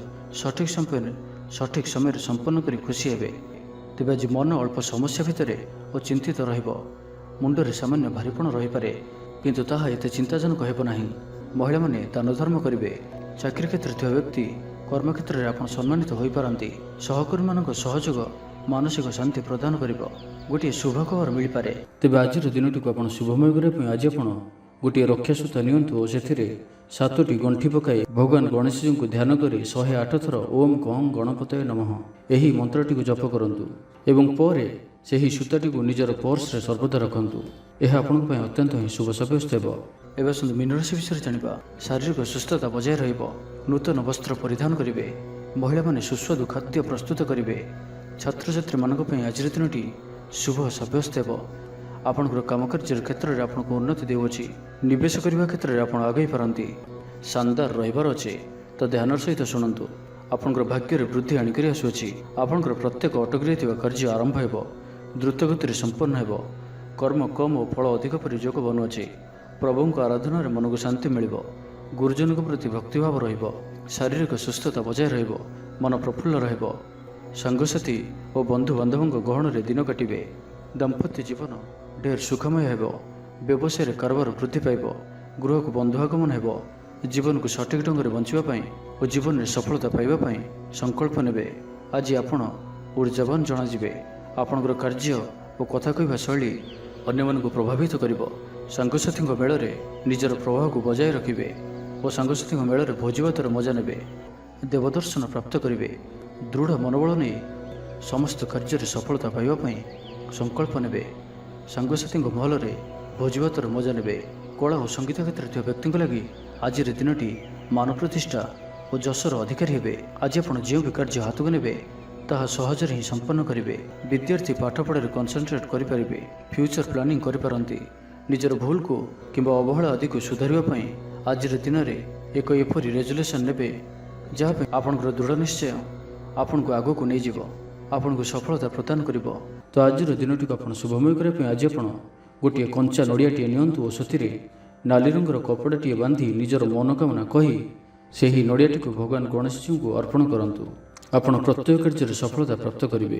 ସଠିକ୍ ସମୟରେ ସମ୍ପନ୍ନ କରି ଖୁସି ହେବେ। ତେବେ ଆଜି ମନ ଅଳ୍ପ ସମସ୍ୟା ଭିତରେ ଓ ଚିନ୍ତିତ ରହିବ। ମୁଣ୍ଡରେ ସାମାନ୍ୟ ଭାରିପଣ ରହିପାରେ, କିନ୍ତୁ ତାହା ଏତେ ଚିନ୍ତାଜନକ ହେବ ନାହିଁ। ମହିଳାମାନେ ଦାନ ଧର୍ମ କରିବେ। ଚାକିରି କ୍ଷେତ୍ରରେ ଥିବା ବ୍ୟକ୍ତି କର୍ମକ୍ଷେତ୍ରରେ ଆପଣ ସମ୍ମାନିତ ହୋଇପାରନ୍ତି। ସହକର୍ମୀମାନଙ୍କ ସହଯୋଗ ମାନସିକ ଶାନ୍ତି ପ୍ରଦାନ କରିବ। ଗୋଟିଏ ଶୁଭ ଖବର ମିଳିପାରେ। ତେବେ ଆଜିର ଦିନଟିକୁ ଆପଣ ଶୁଭମୟ କରିବା ପାଇଁ ଆଜି ଆପଣ ଗୋଟିଏ ରକ୍ଷାସୂତା ନିଅନ୍ତୁ ଓ ସେଥିରେ 7ଟି ଗଣ୍ଠି ପକାଇ ଭଗବାନ ଗଣେଶଜୀଙ୍କୁ ଧ୍ୟାନ କରି 108 ଥର ଓମ୍ କଂ ଗଣପତୟେ ନମଃ ଏହି ମନ୍ତ୍ରଟିକୁ ଜପ କରନ୍ତୁ ଏବଂ ପରେ ସେହି ସୂତାଟିକୁ ନିଜର ପର୍ସରେ ସର୍ବଦା ରଖନ୍ତୁ। ଏହା ଆପଣଙ୍କ ପାଇଁ ଅତ୍ୟନ୍ତ ହିଁ ଶୁଭ ସାବ୍ୟସ୍ତ ହେବ। ଏବେ ଆସନ୍ତୁ ମୀନ ରାଶି ବିଷୟରେ ଜାଣିବା। ଶାରୀରିକ ସୁସ୍ଥତା ବଜାୟ ରହିବ। ନୂତନ ବସ୍ତ୍ର ପରିଧାନ କରିବେ। ମହିଳାମାନେ ସୁସ୍ୱାଦୁ ଖାଦ୍ୟ ପ୍ରସ୍ତୁତ କରିବେ। ଛାତ୍ରଛାତ୍ରୀମାନଙ୍କ ପାଇଁ ଆଜିର ଦିନଟି ଶୁଭ ସାବ୍ୟସ୍ତ ହେବ। ଆପଣଙ୍କର କାମକାର୍ଯ୍ୟର କ୍ଷେତ୍ରରେ ଆପଣଙ୍କୁ ଉନ୍ନତି ଦେଉଅଛି। ନିବେଶ କରିବା କ୍ଷେତ୍ରରେ ଆପଣ ଆଗେଇ ପାରନ୍ତି। ଶାନଦାର ରହିବାର ଅଛି, ତ ଧ୍ୟାନର ସହିତ ଶୁଣନ୍ତୁ। ଆପଣଙ୍କର ଭାଗ୍ୟରେ ବୃଦ୍ଧି ଆଣିକରି ଆସୁଅଛି। ଆପଣଙ୍କର ପ୍ରତ୍ୟେକ ଅଟକି ରହିଥିବା କାର୍ଯ୍ୟ ଆରମ୍ଭ ହେବ। ଦ୍ରୁତଗତିରେ ସମ୍ପନ୍ନ ହେବ। କର୍ମ କମ୍ ଓ ଫଳ ଅଧିକ ପରି ଯୋଗ ବନୁଅଛି। ପ୍ରଭୁଙ୍କ ଆରାଧନାରେ ମନକୁ ଶାନ୍ତି ମିଳିବ। ଗୁରୁଜନଙ୍କ ପ୍ରତି ଭକ୍ତିଭାବ ରହିବ। ଶାରୀରିକ ସୁସ୍ଥତା ବଜାୟ ରହିବ। ମନ ପ୍ରଫୁଲ୍ଲ ରହିବ। ସାଙ୍ଗସାଥୀ ଓ ବନ୍ଧୁବାନ୍ଧବଙ୍କ ଗହଣରେ ଦିନ କାଟିବେ। ଦାମ୍ପତ୍ୟ ଜୀବନ ଢେର ସୁଖମୟ ହେବ। ବ୍ୟବସାୟରେ କାରବାର ବୃଦ୍ଧି ପାଇବ। ଗୃହକୁ ବନ୍ଧୁ ଆଗମନ ହେବ। ଜୀବନକୁ ସଠିକ୍ ଢଙ୍ଗରେ ବଞ୍ଚିବା ପାଇଁ ଓ ଜୀବନରେ ସଫଳତା ପାଇବା ପାଇଁ ସଂକଳ୍ପ ନେବେ। ଆଜି ଆପଣ ଉର୍ଜାବାନ ଜଣାଯିବେ। ଆପଣଙ୍କର କାର୍ଯ୍ୟ ଓ କଥା କହିବା ଶୈଳୀ ଅନ୍ୟମାନଙ୍କୁ ପ୍ରଭାବିତ କରିବ। ସାଙ୍ଗସାଥୀଙ୍କ ମେଳରେ ନିଜର ପ୍ରଭାବକୁ ବଜାୟ ରଖିବେ ଓ ସାଙ୍ଗସାଥୀଙ୍କ ମେଳରେ ଭୋଜିଭାତର ମଜା ନେବେ। ଦେବଦର୍ଶନ ପ୍ରାପ୍ତ କରିବେ। ଦୃଢ଼ ମନୋବଳ ନେଇ ସମସ୍ତ କାର୍ଯ୍ୟରେ ସଫଳତା ପାଇବା ପାଇଁ ସଂକଳ୍ପ ନେବେ। ସାଙ୍ଗସାଥୀଙ୍କ ମହଲରେ ଭୋଜିଭାତର ମଜା ନେବେ। କଳା ଓ ସଙ୍ଗୀତ କ୍ଷେତ୍ରରେ ଥିବା ବ୍ୟକ୍ତିଙ୍କ ଲାଗି ଆଜିର ଦିନଟି ମାନ ପ୍ରତିଷ୍ଠା ଓ ଯଶର ଅଧିକାରୀ ହେବେ। ଆଜି ଆପଣ ଯେଉଁ ବି କାର୍ଯ୍ୟ ହାତକୁ ନେବେ ତାହା ସହଜରେ ହିଁ ସମ୍ପନ୍ନ କରିବେ। ବିଦ୍ୟାର୍ଥୀ ପାଠପଢ଼ାରେ କନସେନ୍ଟ୍ରେଟ୍ କରିପାରିବେ। ଫ୍ୟୁଚର ପ୍ଲାନିଂ କରିପାରନ୍ତି। ନିଜର ଭୁଲକୁ କିମ୍ବା ଅବହେଳା ଆଦିକୁ ସୁଧାରିବା ପାଇଁ ଆଜିର ଦିନରେ ଏକ ଏପରି ରେଜୁଲେସନ୍ ନେବେ ଯାହା ପାଇଁ ଆପଣଙ୍କର ଦୃଢ଼ ନିଶ୍ଚୟ ଆପଣଙ୍କୁ ଆଗକୁ ନେଇଯିବ, ଆପଣଙ୍କୁ ସଫଳତା ପ୍ରଦାନ କରିବ। ତ ଆଜିର ଦିନଟିକୁ ଆପଣ ଶୁଭମୟ କରିବା ପାଇଁ ଆଜି ଆପଣ ଗୋଟିଏ କଞ୍ଚା ନଡ଼ିଆଟିଏ ନିଅନ୍ତୁ ଓ ସେଥିରେ ନାଲି ରଙ୍ଗର କପଡ଼ାଟିଏ ବାନ୍ଧି ନିଜର ମନୋକାମନା କହି ସେହି ନଡ଼ିଆଟିକୁ ଭଗବାନ ଗଣେଶଜୀଙ୍କୁ ଅର୍ପଣ କରନ୍ତୁ। ଆପଣ ପ୍ରତ୍ୟେକ କାର୍ଯ୍ୟରେ ସଫଳତା ପ୍ରାପ୍ତ କରିବେ।